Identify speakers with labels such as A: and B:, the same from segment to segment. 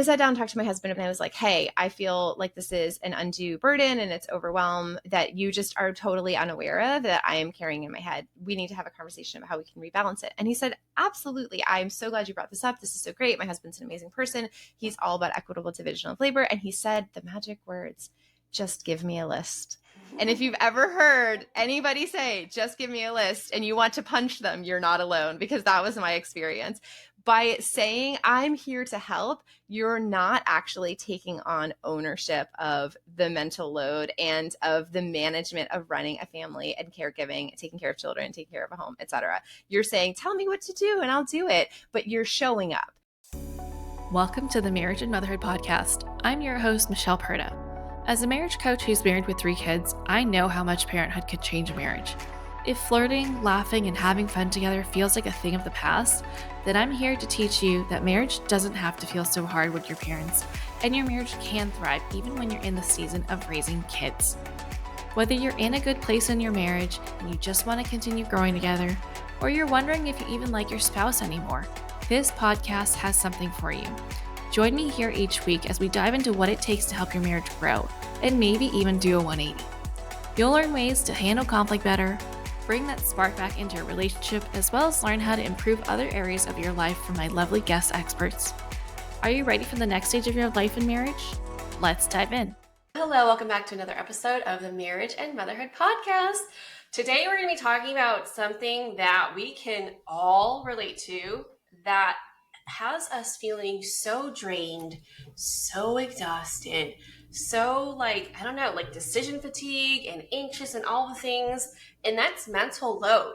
A: I sat down and talked to my husband and I was like, hey, I feel like this is an undue burden and it's overwhelm that you just are totally unaware of that I am carrying in my head. We need to have a conversation about how we can rebalance it. And he said, absolutely. I'm so glad you brought this up. This is so great. My husband's an amazing person. He's all about equitable division of labor. And he said the magic words, just give me a list. And if you've ever heard anybody say, just give me a list, and you want to punch them, you're not alone, because that was my experience. By saying, I'm here to help, you're not actually taking on ownership of the mental load and of the management of running a family and caregiving, taking care of children, taking care of a home, etc. You're saying, tell me what to do and I'll do it, but you're showing up.
B: Welcome to the Marriage and Motherhood podcast. I'm your host, Michelle Perda. As a marriage coach who's married with 3 kids, I know how much parenthood could change a marriage. If flirting, laughing, and having fun together feels like a thing of the past, then I'm here to teach you that marriage doesn't have to feel so hard with your parents, and your marriage can thrive even when you're in the season of raising kids. Whether you're in a good place in your marriage and you just want to continue growing together, or you're wondering if you even like your spouse anymore, this podcast has something for you. Join me here each week as we dive into what it takes to help your marriage grow, and maybe even do a 180. You'll learn ways to handle conflict better, bring that spark back into your relationship, as well as learn how to improve other areas of your life from my lovely guest experts. Are you ready for the next stage of your life and marriage? Let's dive in.
C: Hello, welcome back to another episode of the Marriage and Motherhood podcast. Today we're going to be talking about something that we can all relate to that has us feeling so drained, so exhausted, so decision fatigue and anxious and all the things, and that's mental load.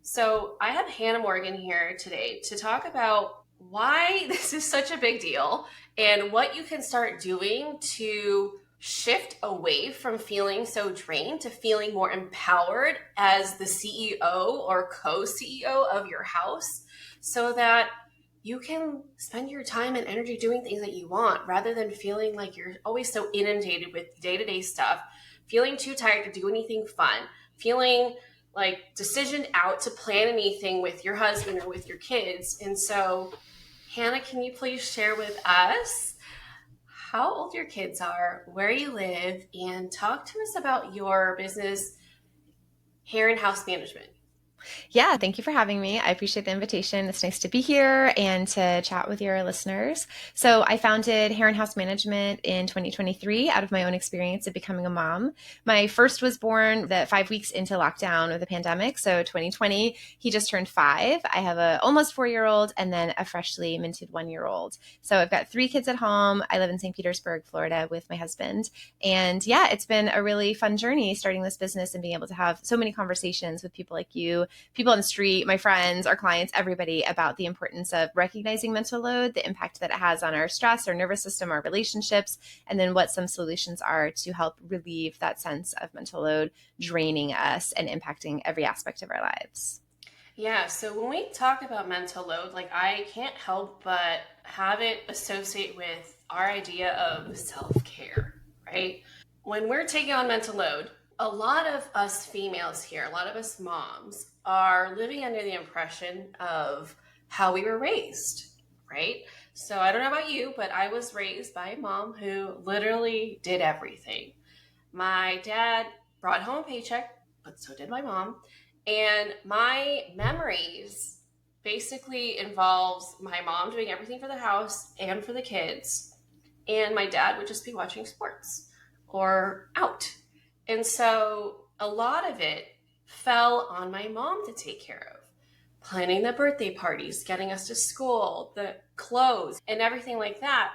C: So I have Hannah Morgan here today to talk about why this is such a big deal and what you can start doing to shift away from feeling so drained to feeling more empowered as the CEO or co-CEO of your house, so that you can spend your time and energy doing things that you want rather than feeling like you're always so inundated with day-to-day stuff, feeling too tired to do anything fun, feeling like decisioned out to plan anything with your husband or with your kids. And so, Hannah, can you please share with us how old your kids are, where you live, and talk to us about your business, Heron House Management?
A: Yeah, thank you for having me. I appreciate the invitation. It's nice to be here and to chat with your listeners. So I founded Heron House Management in 2023 out of my own experience of becoming a mom. My first was born 5 weeks into lockdown of the pandemic. So 2020, he just turned 5. I have a almost 4-year-old and then a freshly minted 1-year-old. So I've got 3 kids at home. I live in St. Petersburg, Florida with my husband. And yeah, it's been a really fun journey starting this business and being able to have so many conversations with people like you, people on the street, my friends, our clients, everybody, about the importance of recognizing mental load, the impact that it has on our stress, our nervous system, our relationships, and then what some solutions are to help relieve that sense of mental load draining us and impacting every aspect of our lives.
C: Yeah, so when we talk about mental load, I can't help but have it associate with our idea of self-care, right? When we're taking on mental load, a lot of us females here, a lot of us moms, are living under the impression of how we were raised, right? So I don't know about you, but I was raised by a mom who literally did everything. My dad brought home a paycheck, but so did my mom. And my memories basically involves my mom doing everything for the house and for the kids. And my dad would just be watching sports or out. And so a lot of it fell on my mom to take care of. Planning the birthday parties, getting us to school, the clothes, and everything like that.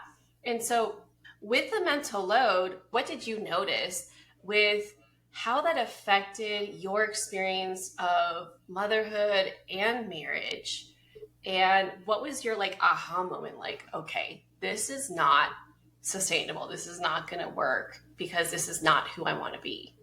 C: And so with the mental load, what did you notice with how that affected your experience of motherhood and marriage? And what was your aha moment? Okay, this is not sustainable. This is not going to work because this is not who I want to be.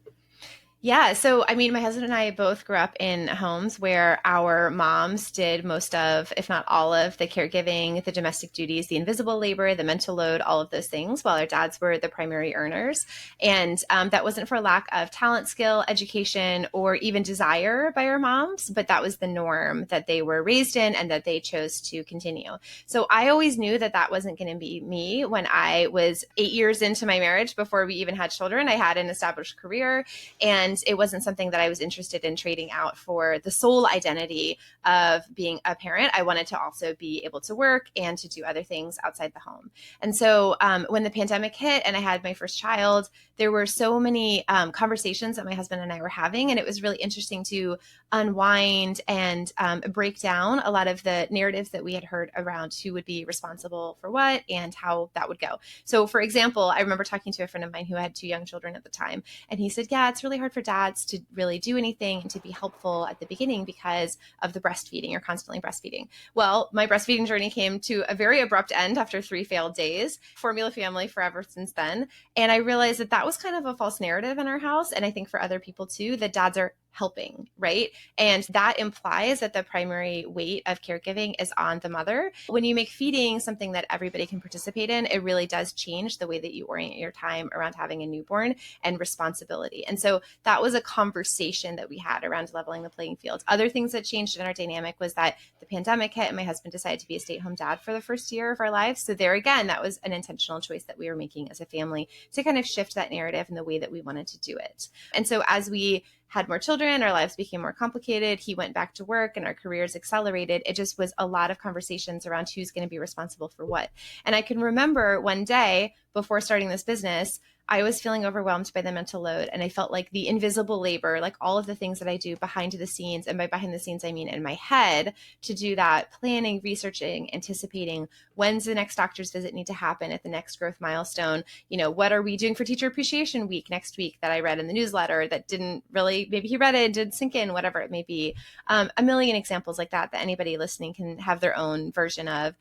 A: Yeah. So, I mean, my husband and I both grew up in homes where our moms did most of, if not all of, the caregiving, the domestic duties, the invisible labor, the mental load, all of those things, while our dads were the primary earners. And that wasn't for lack of talent, skill, education, or even desire by our moms, but that was the norm that they were raised in and that they chose to continue. So I always knew that that wasn't going to be me when I was 8 years into my marriage before we even had children. I had an established career, and it wasn't something that I was interested in trading out for the sole identity of being a parent. I wanted to also be able to work and to do other things outside the home. And so when the pandemic hit and I had my first child, there were so many conversations that my husband and I were having. And it was really interesting to unwind and break down a lot of the narratives that we had heard around who would be responsible for what and how that would go. So, for example, I remember talking to a friend of mine who had 2 young children at the time. And he said, yeah, it's really hard for dads to really do anything and to be helpful at the beginning because of the breastfeeding. You're constantly breastfeeding. Well, my breastfeeding journey came to a very abrupt end after 3 failed days. Formula family forever since then. And I realized that that was kind of a false narrative in our house. And I think for other people too, that dads are helping, right? And that implies that the primary weight of caregiving is on the mother. When you make feeding something that everybody can participate in, it really does change the way that you orient your time around having a newborn and responsibility. And so that was a conversation that we had around leveling the playing field. Other things that changed in our dynamic was that the pandemic hit and my husband decided to be a stay-at-home dad for the first year of our lives. So there again, that was an intentional choice that we were making as a family to kind of shift that narrative in the way that we wanted to do it. And so as we had more children, our lives became more complicated. He went back to work and our careers accelerated. It just was a lot of conversations around who's going to be responsible for what. And I can remember one day before starting this business, I was feeling overwhelmed by the mental load. And I felt like the invisible labor, like all of the things that I do behind the scenes, and by behind the scenes, I mean in my head, to do that planning, researching, anticipating when's the next doctor's visit need to happen at the next growth milestone. You know, what are we doing for Teacher Appreciation Week next week that I read in the newsletter that didn't really, maybe he read it, didn't sink in, whatever it may be. A million examples like that anybody listening can have their own version of.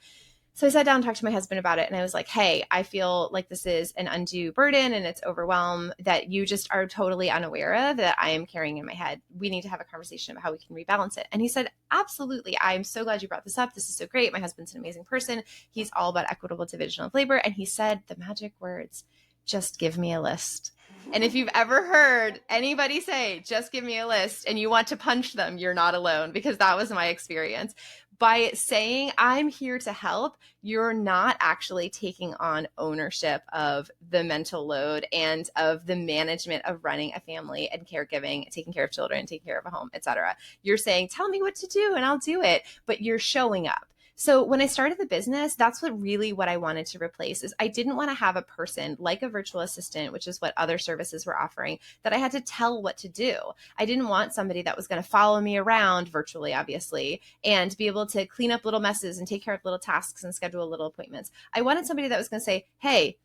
A: So I sat down and talked to my husband about it. And I was like, hey, I feel like this is an undue burden and it's overwhelm that you just are totally unaware of that I am carrying in my head. We need to have a conversation about how we can rebalance it. And he said, absolutely. I'm so glad you brought this up. This is so great. My husband's an amazing person. He's all about equitable division of labor. And he said the magic words, just give me a list. And if you've ever heard anybody say, just give me a list, and you want to punch them, you're not alone, because that was my experience. By saying, I'm here to help, you're not actually taking on ownership of the mental load and of the management of running a family and caregiving, taking care of children, taking care of a home, etc. You're saying, tell me what to do and I'll do it, but you're showing up. So when I started the business, that's what I wanted to replace is I didn't want to have a person like a virtual assistant, which is what other services were offering, that I had to tell what to do. I didn't want somebody that was going to follow me around virtually, obviously, and be able to clean up little messes and take care of little tasks and schedule little appointments. I wanted somebody that was going to say, hey,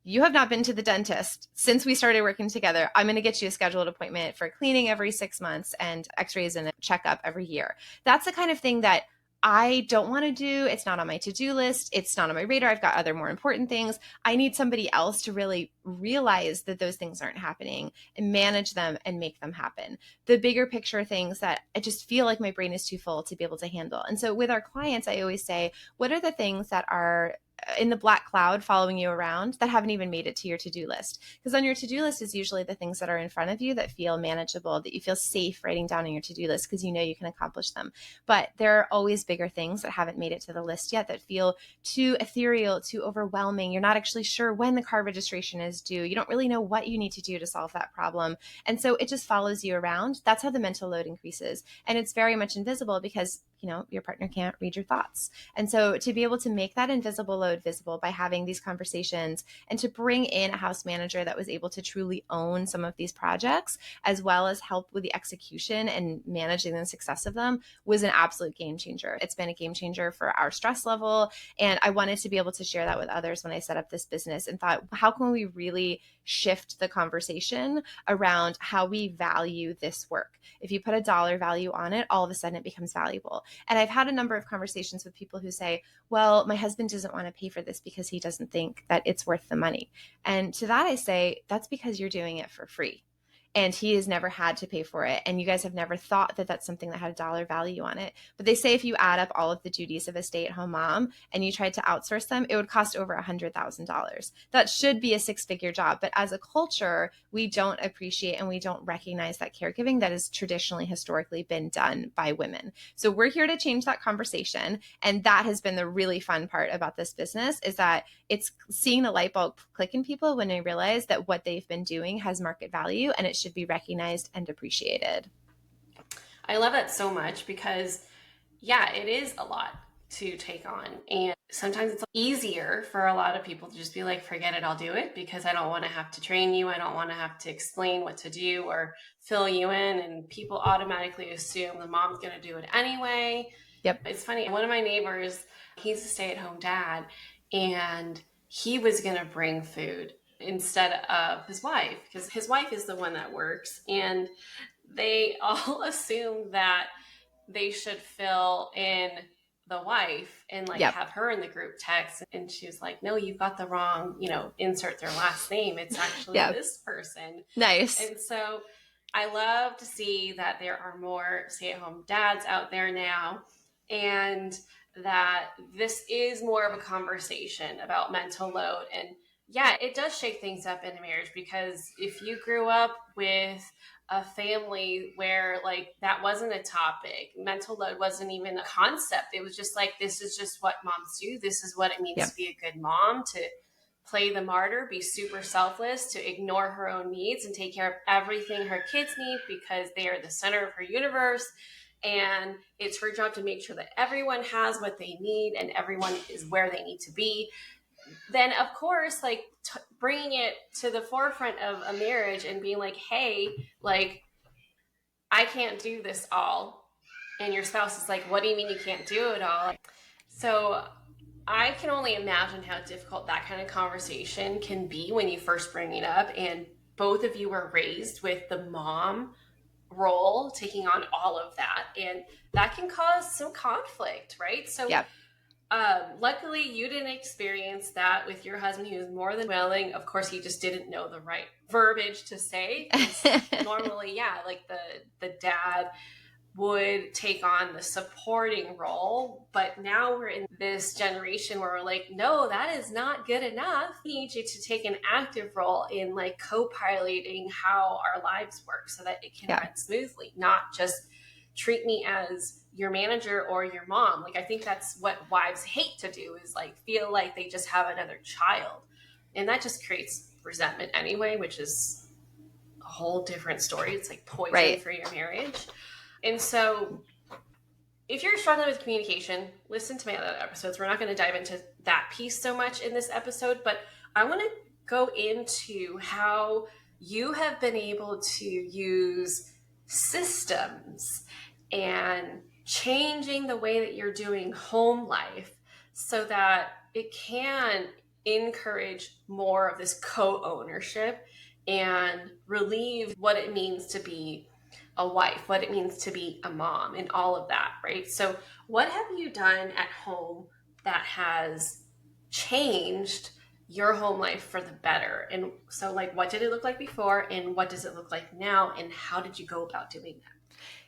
A: you have not been to the dentist since we started working together. I'm going to get you a scheduled appointment for cleaning every 6 months and x-rays and a checkup every year. That's the kind of thing that I don't want to do. It's not on my to-do list. It's not on my radar. I've got other more important things. I need somebody else to really realize that those things aren't happening and manage them and make them happen. The bigger picture things that I just feel like my brain is too full to be able to handle. And so with our clients, I always say, what are the things that are in the black cloud following you around that haven't even made it to your to-do list? Because on your to-do list is usually the things that are in front of you that feel manageable, that you feel safe writing down on your to-do list because you know you can accomplish them. But there are always bigger things that haven't made it to the list yet that feel too ethereal, too overwhelming. You're not actually sure when the car registration is due. You don't really know what you need to do to solve that problem. And so it just follows you around. That's how the mental load increases. And it's very much invisible because, you know, your partner can't read your thoughts. And so to be able to make that invisible load visible by having these conversations and to bring in a house manager that was able to truly own some of these projects, as well as help with the execution and managing the success of them, was an absolute game changer. It's been a game changer for our stress level. And I wanted to be able to share that with others when I set up this business and thought, how can we really shift the conversation around how we value this work? If you put a dollar value on it, all of a sudden it becomes valuable. And I've had a number of conversations with people who say, well, my husband doesn't want to pay for this because he doesn't think that it's worth the money. And to that I say, that's because you're doing it for free. and he has never had to pay for it. And you guys have never thought that that's something that had a dollar value on it. But they say if you add up all of the duties of a stay-at-home mom and you tried to outsource them, it would cost over $100,000. That should be a six-figure job. But as a culture, we don't appreciate and we don't recognize that caregiving that has traditionally, historically been done by women. So we're here to change that conversation. And that has been the really fun part about this business, is that it's seeing a light bulb click in people when they realize that what they've been doing has market value and it should be recognized and appreciated.
C: I love that so much because, yeah, it is a lot to take on. And sometimes it's easier for a lot of people to just be like, forget it, I'll do it, because I don't want to have to train you. I don't want to have to explain what to do or fill you in. And people automatically assume the mom's going to do it anyway.
A: Yep.
C: It's funny. One of my neighbors, he's a stay-at-home dad, and he was going to bring food instead of his wife, because his wife is the one that works. And they all assume that they should fill in the wife and like have her in the group text. And she was like, no, you've got the wrong, insert their last name. It's actually this person.
A: Nice.
C: And so I love to see that there are more stay-at-home dads out there now, and that this is more of a conversation about mental load. And yeah, it does shake things up in a marriage, because if you grew up with a family where like that wasn't a topic, mental load wasn't even a concept. It was just like, this is just what moms do. This is what it means to be a good mom, to play the martyr, be super selfless, to ignore her own needs and take care of everything her kids need because they are the center of her universe. And it's her job to make sure that everyone has what they need and everyone is where they need to be. Then of course, like bringing it to the forefront of a marriage and being like, hey, like, I can't do this all. And your spouse is like, what do you mean you can't do it all? So I can only imagine how difficult that kind of conversation can be when you first bring it up. And both of you were raised with the mom role taking on all of that. And that can cause some conflict, right? So luckily you didn't experience that with your husband. He was more than willing. Of course, he just didn't know the right verbiage to say. Normally, like the dad would take on the supporting role. But now we're in this generation where we're like, no, that is not good enough. We need you to take an active role in like co-piloting how our lives work so that it can run smoothly, not just treat me as your manager or your mom. Like, I think that's what wives hate to do, is like feel like they just have another child. And that just creates resentment anyway, which is a whole different story. It's like poison for your marriage. And so if you're struggling with communication, listen to my other episodes. We're not going to dive into that piece so much in this episode, but I want to go into how you have been able to use systems and changing the way that you're doing home life so that it can encourage more of this co-ownership and relieve what it means to be a wife, what it means to be a mom, and all of that, right? So what have you done at home that has changed your home life for the better? And so like, what did it look like before and what does it look like now? And how did you go about doing that?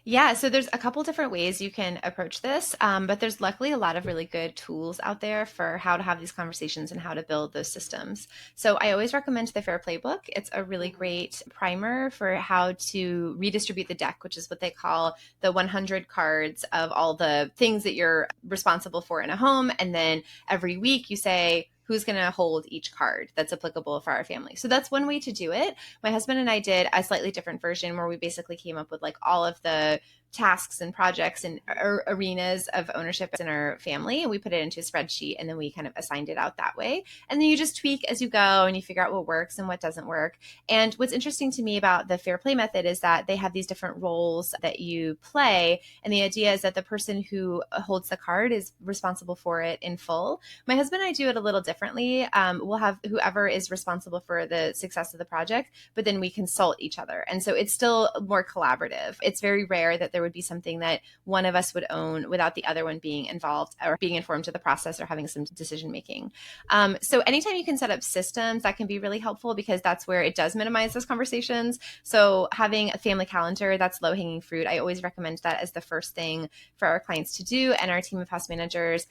A: Yeah, so there's a couple different ways you can approach this, but there's luckily a lot of really good tools out there for how to have these conversations and how to build those systems. So I always recommend the Fair Playbook. It's a really great primer for how to redistribute the deck, which is what they call the 100 cards of all the things that you're responsible for in a home. And then every week you say, who's going to hold each card that's applicable for our family. So that's one way to do it. My husband and I did a slightly different version where we basically came up with like all of the tasks and projects and arenas of ownership in our family. And we put it into a spreadsheet and then we kind of assigned it out that way. And then you just tweak as you go and you figure out what works and what doesn't work. And what's interesting to me about the Fair Play method is that they have these different roles that you play. And the idea is that the person who holds the card is responsible for it in full. My husband and I do it a little different. differently. We'll have whoever is responsible for the success of the project, but then we consult each other. And so it's still more collaborative. It's very rare that there would be something that one of us would own without the other one being involved or being informed of the process or having some decision making. So anytime you can set up systems, that can be really helpful because that's where it does minimize those conversations. So having a family calendar, that's low hanging fruit. I always recommend that as the first thing for our clients to do. And our team of house managers,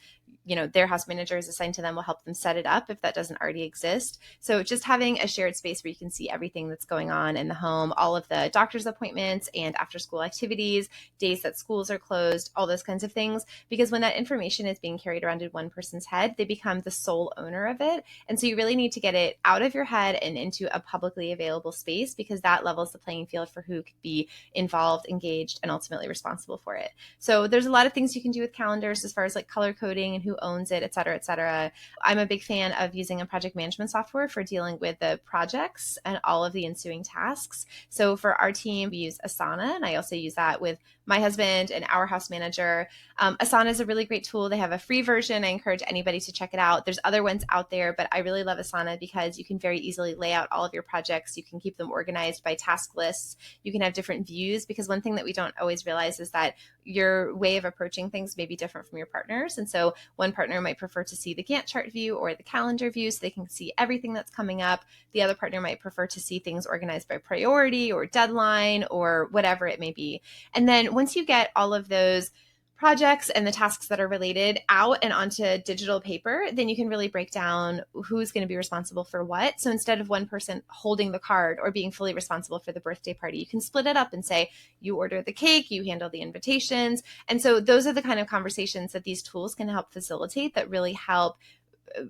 A: their house managers assigned to them will help them set it up if that doesn't already exist. So just having a shared space where you can see everything that's going on in the home, all of the doctor's appointments and after school activities, days that schools are closed, all those kinds of things. Because when that information is being carried around in one person's head, they become the sole owner of it. And so you really need to get it out of your head and into a publicly available space, because that levels the playing field for who could be involved, engaged, and ultimately responsible for it. So there's a lot of things you can do with calendars as far as like color coding and who owns it, et cetera, et cetera. I'm a big fan of using a project management software for dealing with the projects and all of the ensuing tasks. So for our team, we use Asana, and I also use that with my husband and our house manager. Asana is a really great tool. They have a free version. I encourage anybody to check it out. There's other ones out there, but I really love Asana because you can very easily lay out all of your projects. You can keep them organized by task lists. You can have different views, because one thing that we don't always realize is that your way of approaching things may be different from your partner's. And so one partner might prefer to see the Gantt chart view or the calendar view so they can see everything that's coming up. The other partner might prefer to see things organized by priority or deadline or whatever it may be. And then once you get all of those projects and the tasks that are related out and onto digital paper, then you can really break down who's going to be responsible for what. So instead of one person holding the card or being fully responsible for the birthday party, you can split it up and say, you order the cake, you handle the invitations. And so those are the kind of conversations that these tools can help facilitate, that really help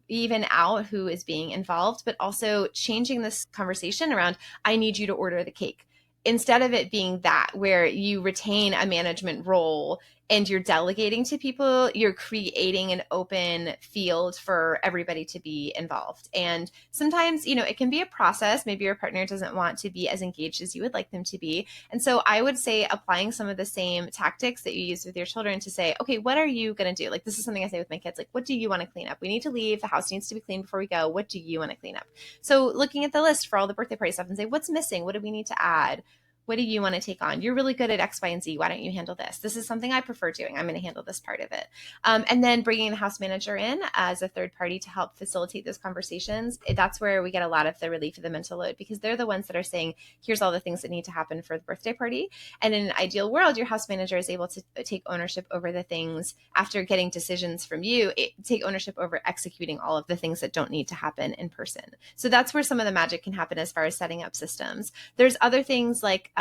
A: even out who is being involved, but also changing this conversation around, I need you to order the cake. Instead of it being that where you retain a management role and you're delegating to people, you're creating an open field for everybody to be involved. And sometimes, it can be a process. Maybe your partner doesn't want to be as engaged as you would like them to be. And so I would say applying some of the same tactics that you use with your children to say, okay, what are you going to do? Like, this is something I say with my kids, like, what do you want to clean up? We need to leave. The house needs to be cleaned before we go. What do you want to clean up? So looking at the list for all the birthday party stuff and say, what's missing? What do we need to add? What do you want to take on? You're really good at X, Y, and Z. Why don't you handle this? This is something I prefer doing. I'm going to handle this part of it. And then bringing the house manager in as a third party to help facilitate those conversations. That's where we get a lot of the relief of the mental load, because they're the ones that are saying, here's all the things that need to happen for the birthday party. And in an ideal world, your house manager is able to take ownership over the things after getting decisions from you, take ownership over executing all of the things that don't need to happen in person. So that's where some of the magic can happen as far as setting up systems. There's other things like,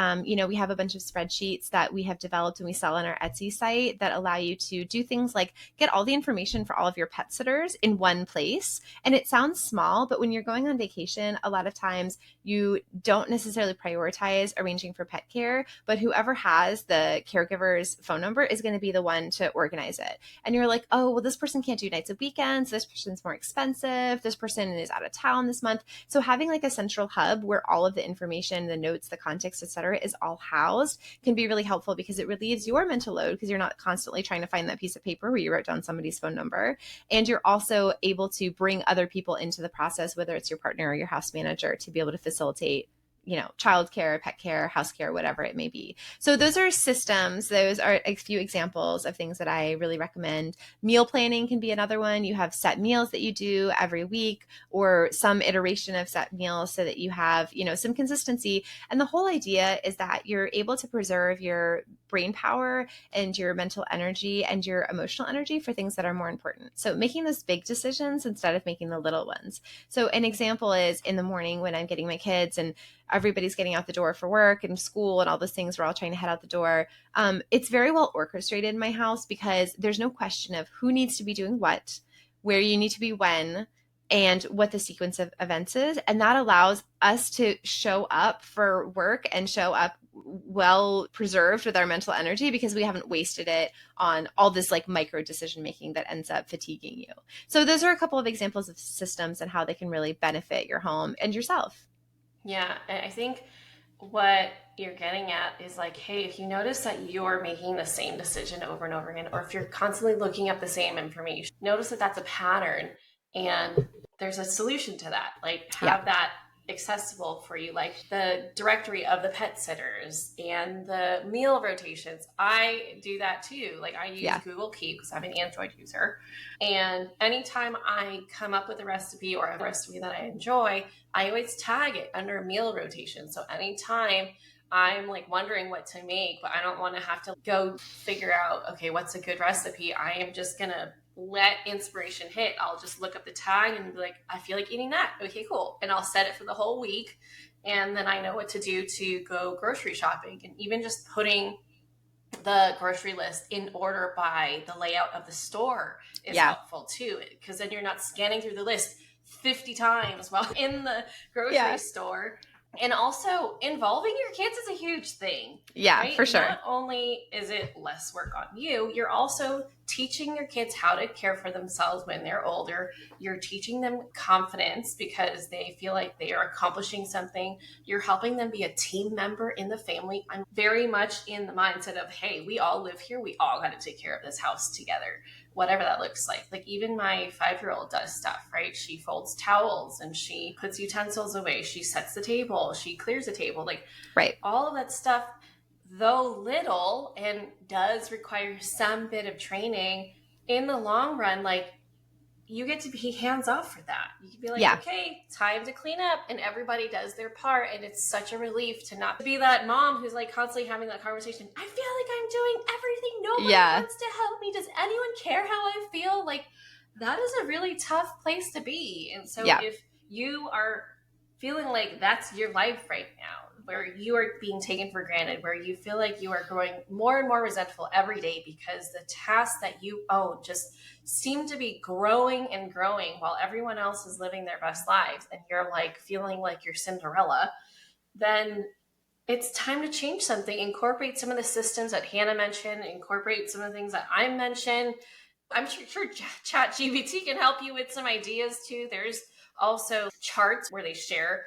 A: we have a bunch of spreadsheets that we have developed and we sell on our Etsy site that allow you to do things like get all the information for all of your pet sitters in one place. And it sounds small, but when you're going on vacation, a lot of times you don't necessarily prioritize arranging for pet care, but whoever has the caregiver's phone number is going to be the one to organize it. And you're like, oh, well, this person can't do nights and weekends. This person's more expensive. This person is out of town this month. So having like a central hub where all of the information, the notes, the context, et cetera, is all housed can be really helpful, because it relieves your mental load, because you're not constantly trying to find that piece of paper where you wrote down somebody's phone number. And you're also able to bring other people into the process, whether it's your partner or your house manager, to be able to facilitate childcare, pet care, house care, whatever it may be. So those are systems. Those are a few examples of things that I really recommend. Meal planning can be another one. You have set meals that you do every week, or some iteration of set meals, so that you have, some consistency. And the whole idea is that you're able to preserve your brain power and your mental energy and your emotional energy for things that are more important. So making those big decisions instead of making the little ones. So an example is in the morning when I'm getting my kids and everybody's getting out the door for work and school and all those things. We're all trying to head out the door. It's very well orchestrated in my house, because there's no question of who needs to be doing what, where you need to be when, and what the sequence of events is. And that allows us to show up for work and show up well preserved with our mental energy, because we haven't wasted it on all this like micro decision making that ends up fatiguing you. So those are a couple of examples of systems and how they can really benefit your home and yourself.
C: Yeah, and I think what you're getting at is like, hey, if you notice that you're making the same decision over and over again, or if you're constantly looking up the same information, notice that that's a pattern. And there's a solution to that. Like
A: Yeah.
C: have that accessible for you, like the directory of the pet sitters and the meal rotations. I do that too. Like I use
A: Yeah.
C: Google Keep because I'm an Android user. And anytime I come up with a recipe or a recipe that I enjoy, I always tag it under meal rotation. So anytime I'm like wondering what to make, but I don't want to have to go figure out, okay, what's a good recipe? I am just going to let inspiration hit. I'll just look up the tag and be like, I feel like eating that. Okay, cool. And I'll set it for the whole week. And then I know what to do to go grocery shopping. And even just putting the grocery list in order by the layout of the store is helpful too. Because then you're not scanning through the list 50 times while in the grocery store. And also involving your kids is a huge thing.
A: Yeah,
C: right?
A: for sure.
C: Not only is it less work on you, you're also teaching your kids how to care for themselves when they're older. You're teaching them confidence because they feel like they are accomplishing something. You're helping them be a team member in the family. I'm very much in the mindset of, hey, we all live here. We all got to take care of this house together, whatever that looks like. Like even my 5-year-old does stuff, right? She folds towels and she puts utensils away. She sets the table. She clears the table. Like all of that stuff, though little and does require some bit of training, in the long run, like you get to be hands off for that. You can be like, okay, time to clean up, and everybody does their part. And it's such a relief to not be that mom who's like constantly having that conversation. I feel like I'm doing everything. Nobody wants to help me. Does anyone care how I feel? Like that is a really tough place to be. And so if you are feeling like that's your life right now, where you are being taken for granted, where you feel like you are growing more and more resentful every day because the tasks that you own just seem to be growing and growing while everyone else is living their best lives, and you're like feeling like you're Cinderella, then it's time to change something. Incorporate some of the systems that Hannah mentioned, incorporate some of the things that I mentioned. I'm sure ChatGPT can help you with some ideas too. There's also charts where they share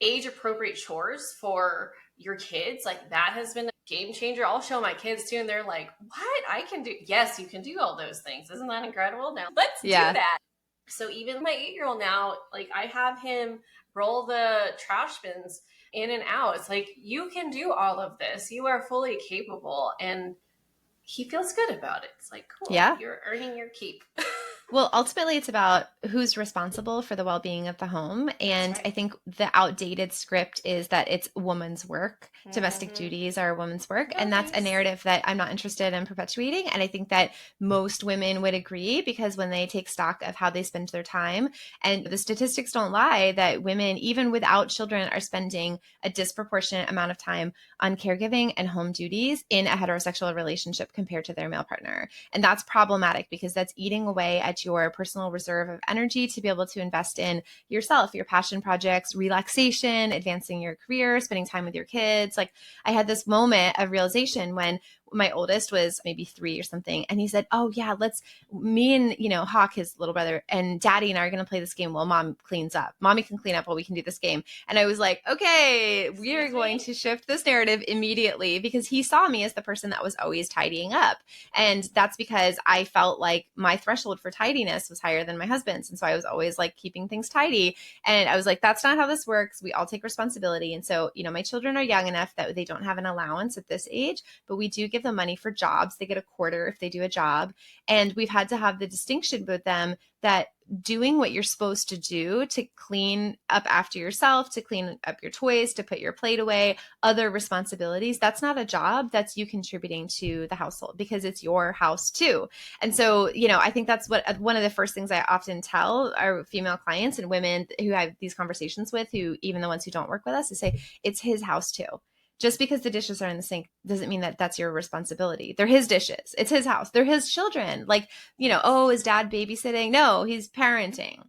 C: age appropriate chores for your kids. Like that has been a game changer. I'll show my kids too, and they're like, what? I can do? Yes, you can do all those things. Isn't that incredible? Now let's do that. So even my 8-year-old now, like I have him roll the trash bins in and out. It's like, you can do all of this. You are fully capable. And he feels good about it. It's like, cool, you're earning your keep.
A: Well, ultimately, it's about who's responsible for the well-being of the home. And I think the outdated script is that it's woman's work. Domestic duties are a woman's work. And that's a narrative that I'm not interested in perpetuating. And I think that most women would agree, because when they take stock of how they spend their time, and the statistics don't lie, that women, even without children, are spending a disproportionate amount of time on caregiving and home duties in a heterosexual relationship compared to their male partner. And that's problematic because that's eating away at your personal reserve of energy to be able to invest in yourself, your passion projects, relaxation, advancing your career, spending time with your kids. Like I had this moment of realization when my oldest was maybe 3 or something. And he said, oh yeah, me and, Hawk, his little brother, and daddy and I are going to play this game while mom cleans up. Mommy can clean up while we can do this game. And I was like, okay, we are going to shift this narrative immediately, because he saw me as the person that was always tidying up. And that's because I felt like my threshold for tidiness was higher than my husband's. And so I was always like keeping things tidy. And I was like, that's not how this works. We all take responsibility. And so, my children are young enough that they don't have an allowance at this age, but we do give them money for jobs. They get a quarter if they do a job. And we've had to have the distinction with them that doing what you're supposed to do to clean up after yourself, to clean up your toys, to put your plate away, other responsibilities, that's not a job. That's you contributing to the household, because it's your house too. And so, I think that's one of the first things I often tell our female clients and women who I have these conversations with, who even the ones who don't work with us, is say, it's his house too. Just because the dishes are in the sink doesn't mean that that's your responsibility. They're his dishes. It's his house. They're his children. Like, oh, is dad babysitting? No, he's parenting.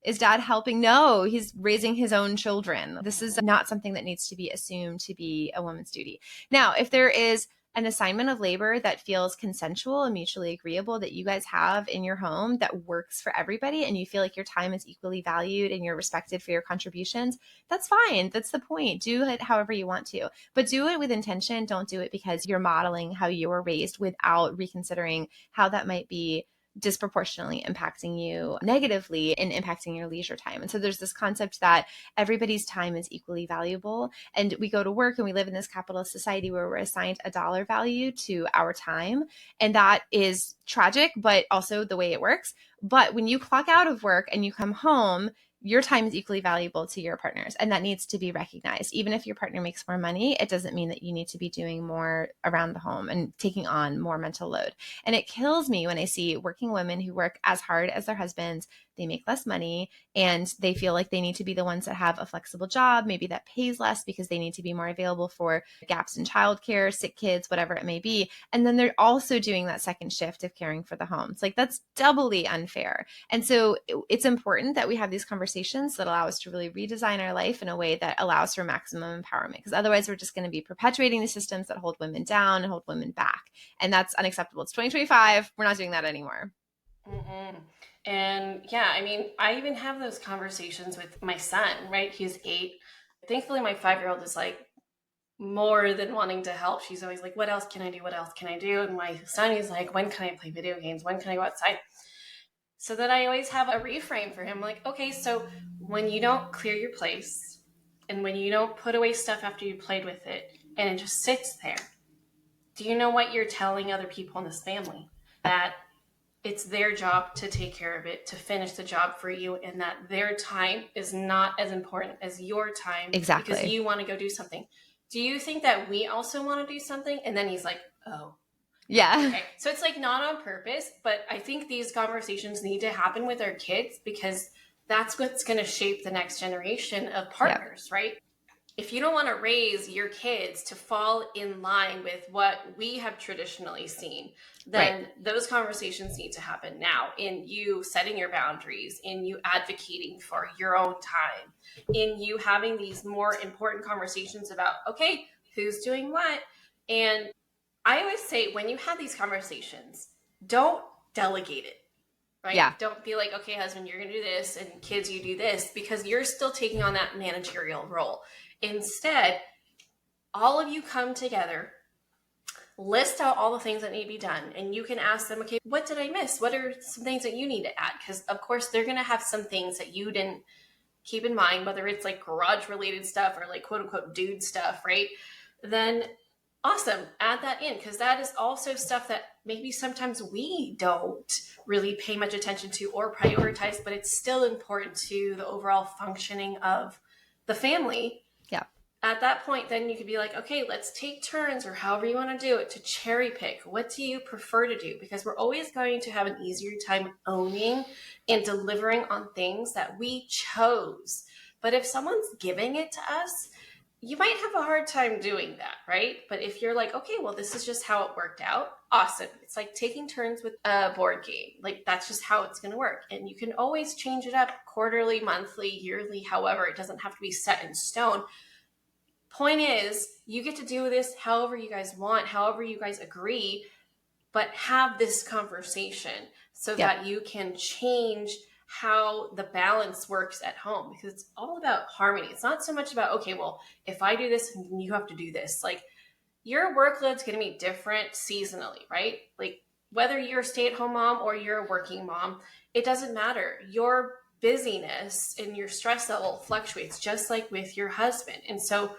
A: Is dad helping? No, he's raising his own children. This is not something that needs to be assumed to be a woman's duty. Now, if there is an assignment of labor that feels consensual and mutually agreeable that you guys have in your home that works for everybody, and you feel like your time is equally valued and you're respected for your contributions, that's fine. That's the point. Do it however you want to, but do it with intention. Don't do it because you're modeling how you were raised without reconsidering how that might be disproportionately impacting you negatively and impacting your leisure time. And so there's this concept that everybody's time is equally valuable. And we go to work and we live in this capitalist society where we're assigned a dollar value to our time. And that is tragic, but also the way it works. But when you clock out of work and you come home, your time is equally valuable to your partners, and that needs to be recognized. Even if your partner makes more money, it doesn't mean that you need to be doing more around the home and taking on more mental load. And it kills me when I see working women who work as hard as their husbands, they make less money, and they feel like they need to be the ones that have a flexible job, maybe that pays less because they need to be more available for gaps in childcare, sick kids, whatever it may be. And then they're also doing that second shift of caring for the home. It's like, that's doubly unfair. And so it's important that we have these conversations that allow us to really redesign our life in a way that allows for maximum empowerment, because otherwise we're just going to be perpetuating the systems that hold women down and hold women back. And that's unacceptable. It's 2025. We're not doing that anymore.
C: Mm-mm. And yeah, I mean, I even have those conversations with my son, right? He's 8. Thankfully, my 5-year-old is like more than wanting to help. She's always like, what else can I do? What else can I do? And my son is like, when can I play video games? When can I go outside? So then I always have a reframe for him. Like, okay, so when you don't clear your place and when you don't put away stuff after you played with it and it just sits there, do you know what you're telling other people in this family? That it's their job to take care of it, to finish the job for you, and that their time is not as important as your time.
A: Exactly.
C: Because you want to go do something. Do you think that we also want to do something? And then he's like, oh.
A: Yeah.
C: Okay. So it's like not on purpose, but I think these conversations need to happen with our kids because that's what's going to shape the next generation of partners, right? If you don't want to raise your kids to fall in line with what we have traditionally seen, then those conversations need to happen now, in you setting your boundaries, in you advocating for your own time, in you having these more important conversations about, okay, who's doing what? And I always say, when you have these conversations, don't delegate it. Right?
A: Yeah.
C: Don't be like, okay, husband, you're going to do this, and kids, you do this, because you're still taking on that managerial role. Instead, all of you come together, list out all the things that need to be done, and you can ask them, okay, what did I miss? What are some things that you need to add? Because, of course, they're going to have some things that you didn't keep in mind, whether it's like garage-related stuff or like quote-unquote dude stuff, right? Then awesome, add that in, because that is also stuff that maybe sometimes we don't really pay much attention to or prioritize, but it's still important to the overall functioning of the family.
A: Yeah.
C: At that point, then you could be like, okay, let's take turns, or however you want to do it, to cherry pick. What do you prefer to do? Because we're always going to have an easier time owning and delivering on things that we chose. But if someone's giving it to us, you might have a hard time doing that, right? But if you're like, okay, well, this is just how it worked out, awesome. It's like taking turns with a board game. Like, that's just how it's going to work. And you can always change it up quarterly, monthly, yearly, however. It doesn't have to be set in stone. Point is, you get to do this however you guys want, however you guys agree, but have this conversation so that you can change how the balance works at home, because it's all about harmony. It's not so much about, okay, well, if I do this, you have to do this. Like, your workload's going to be different seasonally, right? Like, whether you're a stay-at-home mom or you're a working mom, it doesn't matter. Your busyness and your stress level fluctuates just like with your husband. And so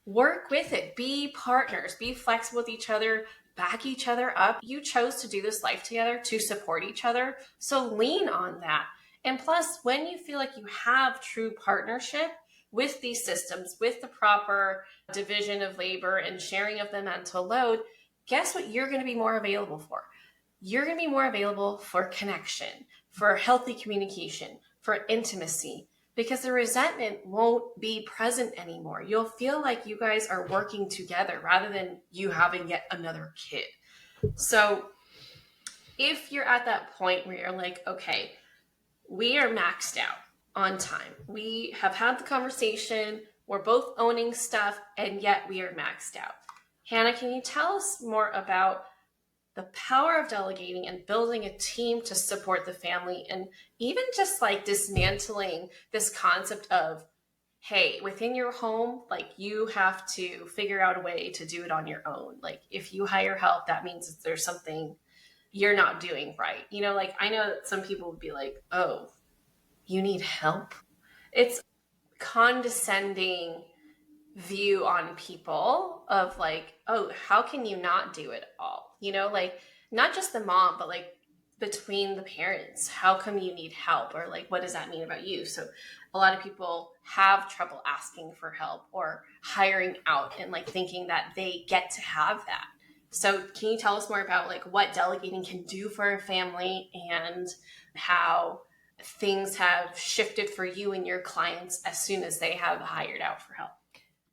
C: work with it. Be partners. Be flexible with each other. Back each other up. You chose to do this life together to support each other. So lean on that. And plus, when you feel like you have true partnership with these systems, with the proper division of labor and sharing of the mental load, guess what you're going to be more available for? You're going to be more available for connection, for healthy communication, for intimacy, because the resentment won't be present anymore. You'll feel like you guys are working together rather than you having yet another kid. So if you're at that point where you're like, okay, we are maxed out on time. We have had the conversation. We're both owning stuff, and yet we are maxed out. Hannah, can you tell us more about the power of delegating and building a team to support the family, and even just like dismantling this concept of, hey, within your home, like, you have to figure out a way to do it on your own. Like, if you hire help, that means that there's something you're not doing right. Like I know that some people would be like, oh, you need help. It's condescending view on people of like, oh, how can you not do it all? Like not just the mom, but like between the parents, how come you need help? Or like, what does that mean about you? So a lot of people have trouble asking for help or hiring out and like thinking that they get to have that. So can you tell us more about like what delegating can do for a family and how things have shifted for you and your clients as soon as they have hired out for help?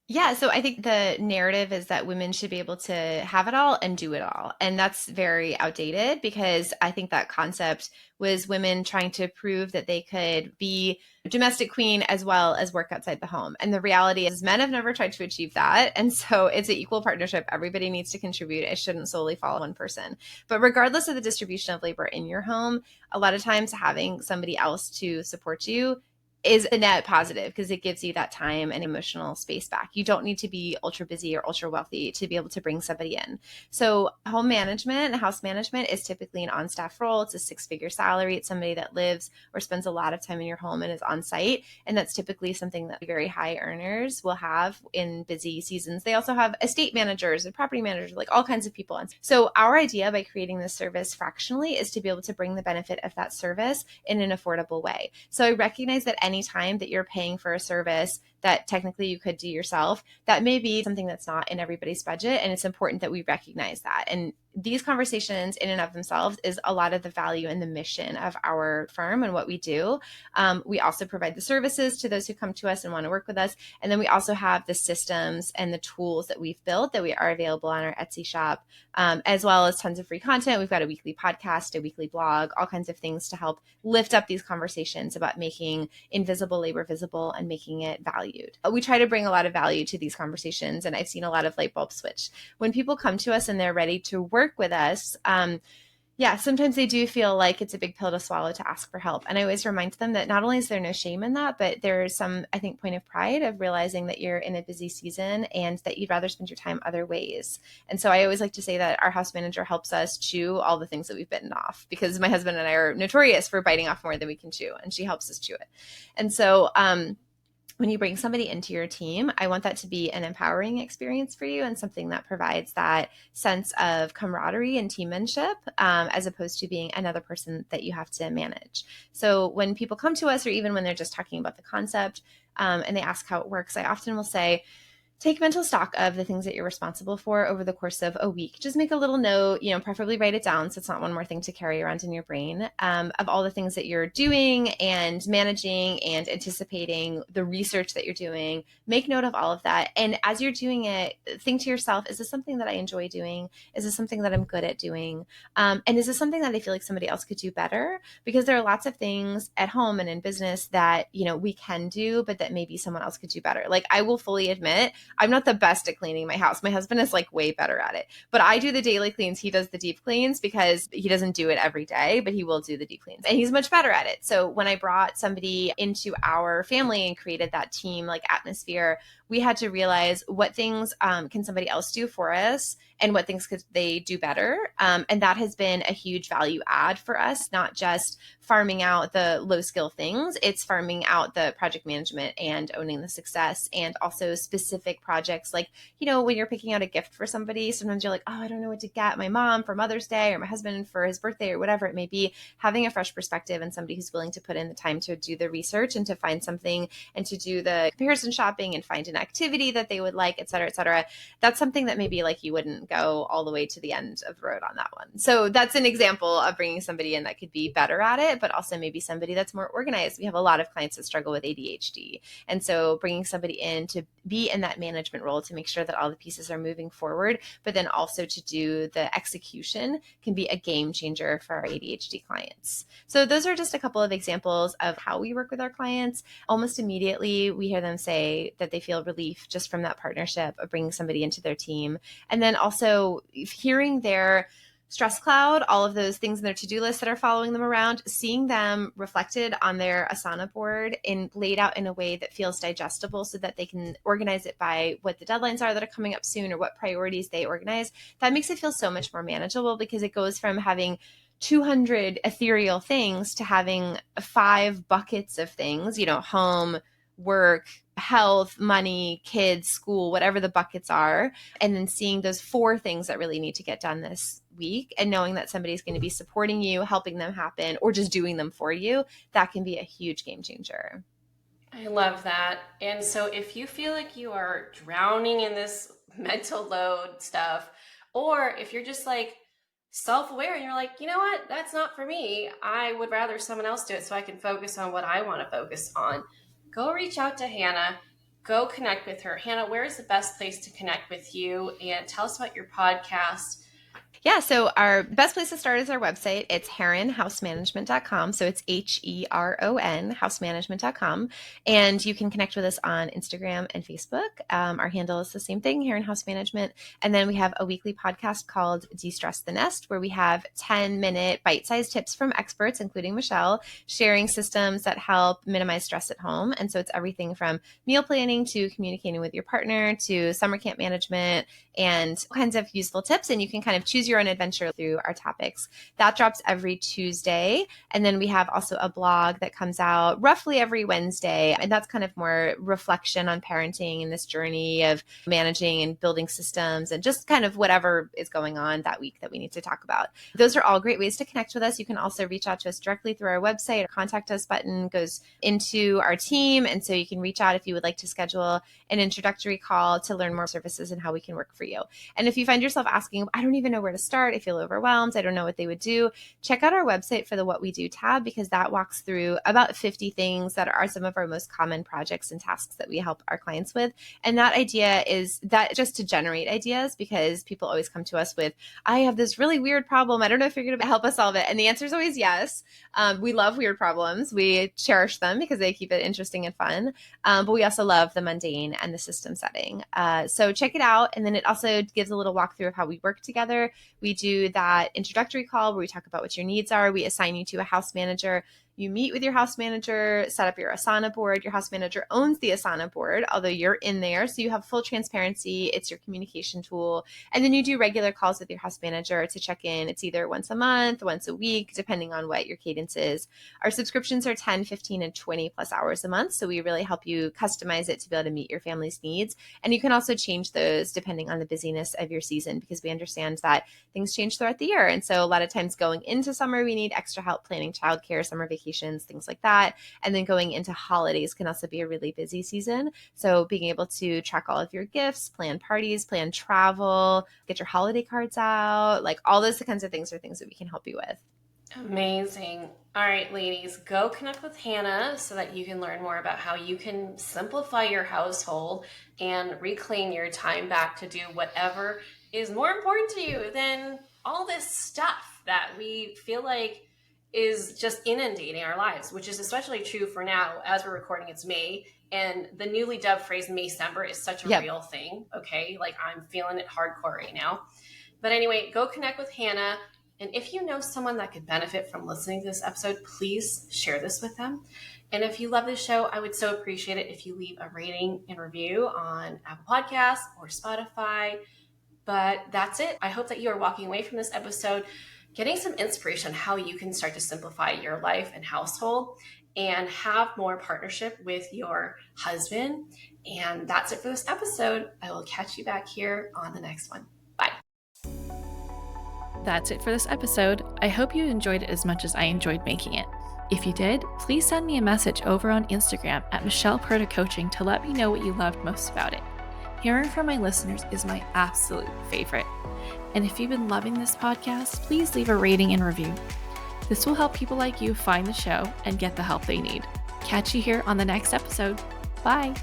A: Yeah, so I think the narrative is that women should be able to have it all and do it all. And that's very outdated because I think that concept was women trying to prove that they could be domestic queen as well as work outside the home. And the reality is men have never tried to achieve that. And so it's an equal partnership. Everybody needs to contribute. It shouldn't solely fall on one person. But regardless of the distribution of labor in your home, a lot of times having somebody else to support you is a net positive because it gives you that time and emotional space back. You don't need to be ultra busy or ultra wealthy to be able to bring somebody in. So home management, house management is typically an on-staff role. It's a six-figure salary. It's somebody that lives or spends a lot of time in your home and is on site. And that's typically something that very high earners will have in busy seasons. They also have estate managers and property managers, like all kinds of people. And so our idea by creating this service fractionally is to be able to bring the benefit of that service in an affordable way. So I recognize that any time that you're paying for a service that technically you could do yourself, that may be something that's not in everybody's budget. And it's important that we recognize that. And these conversations in and of themselves is a lot of the value and the mission of our firm and what we do. We also provide the services to those who come to us and want to work with us. And then we also have the systems and the tools that we've built that we are available on our Etsy shop, as well as tons of free content. We've got a weekly podcast, a weekly blog, all kinds of things to help lift up these conversations about making invisible labor visible and making it valued. We try to bring a lot of value to these conversations, and I've seen a lot of light bulbs switch. When people come to us and they're ready to work with us, yeah, sometimes they do feel like it's a big pill to swallow to ask for help. And I always remind them that not only is there no shame in that, but there's some, I think, point of pride of realizing that you're in a busy season and that you'd rather spend your time other ways. And so I always like to say that our house manager helps us chew all the things that we've bitten off, because my husband and I are notorious for biting off more than we can chew, and she helps us chew it. And so, when you bring somebody into your team, I want that to be an empowering experience for you and something that provides that sense of camaraderie and teammanship, as opposed to being another person that you have to manage. So when people come to us, or even when they're just talking about the concept, and they ask how it works, I often will say, take mental stock of the things that you're responsible for over the course of a week. Just make a little note, preferably write it down so it's not one more thing to carry around in your brain, of all the things that you're doing and managing and anticipating, the research that you're doing. Make note of all of that. And as you're doing it, think to yourself, is this something that I enjoy doing? Is this something that I'm good at doing? And is this something that I feel like somebody else could do better? Because there are lots of things at home and in business that, we can do, but that maybe someone else could do better. Like, I will fully admit, I'm not the best at cleaning my house. My husband is like way better at it, but I do the daily cleans. He does the deep cleans because he doesn't do it every day, but he will do the deep cleans, and he's much better at it. So when I brought somebody into our family and created that team like atmosphere, we had to realize what things can somebody else do for us and what things could they do better. And that has been a huge value add for us, not just farming out the low skill things, it's farming out the project management and owning the success, and also specific projects. Like, when you're picking out a gift for somebody, sometimes you're like, oh, I don't know what to get my mom for Mother's Day or my husband for his birthday or whatever it may be. Having a fresh perspective and somebody who's willing to put in the time to do the research and to find something and to do the comparison shopping and find an activity that they would like, et cetera, et cetera. That's something that maybe like you wouldn't go all the way to the end of the road on that one. So that's an example of bringing somebody in that could be better at it, but also maybe somebody that's more organized. We have a lot of clients that struggle with ADHD. And so bringing somebody in to be in that management role to make sure that all the pieces are moving forward, but then also to do the execution can be a game changer for our ADHD clients. So those are just a couple of examples of how we work with our clients. Almost immediately, we hear them say that they feel relief just from that partnership of bringing somebody into their team. And then also hearing their stress cloud, all of those things in their to-do list that are following them around, seeing them reflected on their Asana board and laid out in a way that feels digestible so that they can organize it by what the deadlines are that are coming up soon or what priorities they organize, that makes it feel so much more manageable, because it goes from having 200 ethereal things to having 5 buckets of things, home, work, health, money, kids, school, whatever the buckets are. And then seeing those 4 things that really need to get done this week and knowing that somebody's going to be supporting you, helping them happen, or just doing them for you, that can be a huge game changer.
C: I love that. And so if you feel like you are drowning in this mental load stuff, or if you're just like self-aware and you're like, you know what, that's not for me, I would rather someone else do it so I can focus on what I want to focus on, go reach out to Hannah, go connect with her. Hannah, where is the best place to connect with you? And tell us about your podcast.
A: Yeah, so our best place to start is our website. It's heronhousemanagement.com. So it's Heron, housemanagement.com. And you can connect with us on Instagram and Facebook. Our handle is the same thing, Heron House Management. And then we have a weekly podcast called De-Stress the Nest, where we have 10-minute bite-sized tips from experts, including Michelle, sharing systems that help minimize stress at home. And so it's everything from meal planning to communicating with your partner to summer camp management and all kinds of useful tips. And you can kind of choose your own adventure through our topics. That drops every Tuesday. And then we have also a blog that comes out roughly every Wednesday. And that's kind of more reflection on parenting and this journey of managing and building systems and just kind of whatever is going on that week that we need to talk about. Those are all great ways to connect with us. You can also reach out to us directly through our website. Our contact us button goes into our team. And so you can reach out if you would like to schedule an introductory call to learn more services and how we can work for you. And if you find yourself asking, I don't even know where to start, I feel overwhelmed, I don't know what they would do, check out our website for the What We Do tab, because that walks through about 50 things that are some of our most common projects and tasks that we help our clients with. And that idea is that just to generate ideas, because people always come to us with, I have this really weird problem, I don't know if you're going to help us solve it. And the answer is always yes. We love weird problems. We cherish them because they keep it interesting and fun. But we also love the mundane and the system setting. So check it out. And then it also gives a little walkthrough of how we work together. We do that introductory call where we talk about what your needs are. We assign you to a house manager. You meet with your house manager, set up your Asana board. Your house manager owns the Asana board, although you're in there. So you have full transparency. It's your communication tool. And then you do regular calls with your house manager to check in. It's either once a month, once a week, depending on what your cadence is. Our subscriptions are 10, 15, and 20 plus hours a month. So we really help you customize it to be able to meet your family's needs. And you can also change those depending on the busyness of your season, because we understand that things change throughout the year. And so a lot of times going into summer, we need extra help planning childcare, summer vacations, things like that. And then going into holidays can also be a really busy season. So being able to track all of your gifts, plan parties, plan travel, get your holiday cards out, like all those kinds of things are things that we can help you with.
C: Amazing. All right, ladies, go connect with Hannah so that you can learn more about how you can simplify your household and reclaim your time back to do whatever is more important to you than all this stuff that we feel like is just inundating our lives, which is especially true for now. As we're recording, it's May, and the newly dubbed phrase Maycember is such a real thing. Okay, like I'm feeling it hardcore right now. But anyway, go connect with Hannah. And if you know someone that could benefit from listening to this episode, please share this with them. And if you love this show, I would so appreciate it if you leave a rating and review on Apple Podcasts or Spotify. But that's it. I hope that you are walking away from this episode getting some inspiration on how you can start to simplify your life and household and have more partnership with your husband. And that's it for this episode. I will catch you back here on the next one. Bye.
B: That's it for this episode. I hope you enjoyed it as much as I enjoyed making it. If you did, please send me a message over on Instagram at Michelle Perta Coaching to let me know what you loved most about it. Hearing from my listeners is my absolute favorite. And if you've been loving this podcast, please leave a rating and review. This will help people like you find the show and get the help they need. Catch you here on the next episode. Bye.